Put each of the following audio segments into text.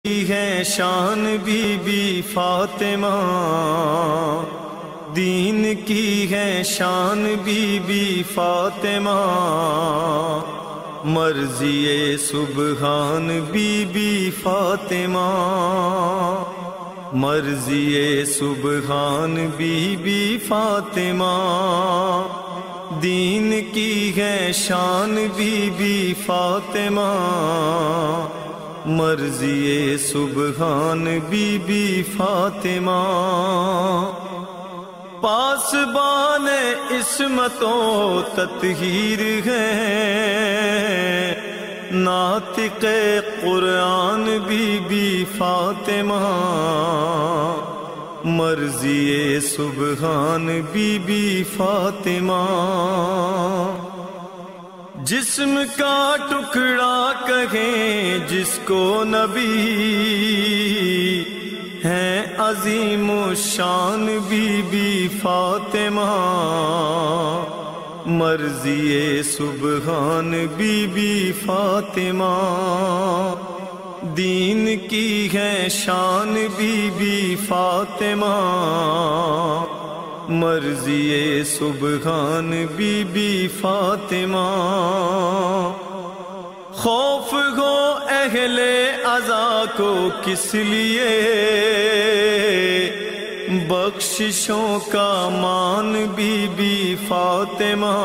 ہے شان be be Fatima, دین کی ہے شان بی بی فاطمہ، مرضی سبحان بی بی فاطمہ، مرضی سبحان بی بی فاطمہ، دین کی ہے شان بی بی فاطمہ، مرضی سبحان بی بی فاطمہ، پاسبان عصمت و تطہیر ہے، ناطق قرآن بی بی فاطمہ، مرضی سبحان بی بی فاطمہ، جسم کا ٹکڑا کہیں جس کو نبی، ہیں عظیم الشان بی بی فاطمہ، مرضی سبحان بی بی فاطمہ، دین کی ہے شان بی بی فاطمہ، مرضی سبحان بی بی فاطمہ، خوف ہو اہل عزا کو کس لیے، بخششوں کا مان بی بی فاطمہ،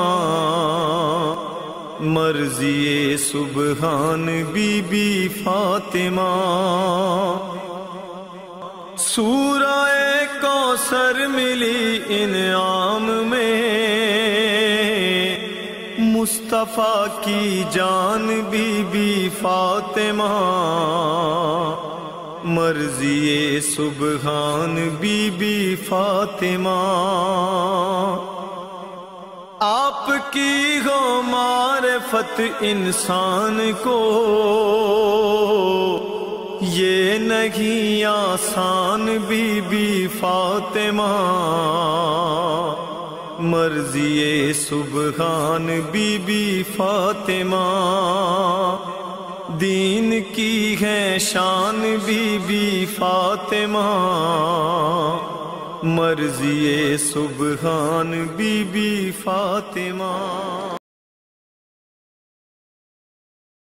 مرضی سبحان بی بی فاطمہ، سورہ کوثر ملی انعام میں، مصطفیٰ کی جان بی بی فاطمہ، مرضی سبحان بی بی فاطمہ، آپ کی ہو معرفت انسان کو، یہ نہیں آسان بی بی فاطمہ، مرضی سبحان بی بی فاطمہ، دین کی ہے شان بی بی فاطمہ، مرضی سبحان بی بی فاطمہ۔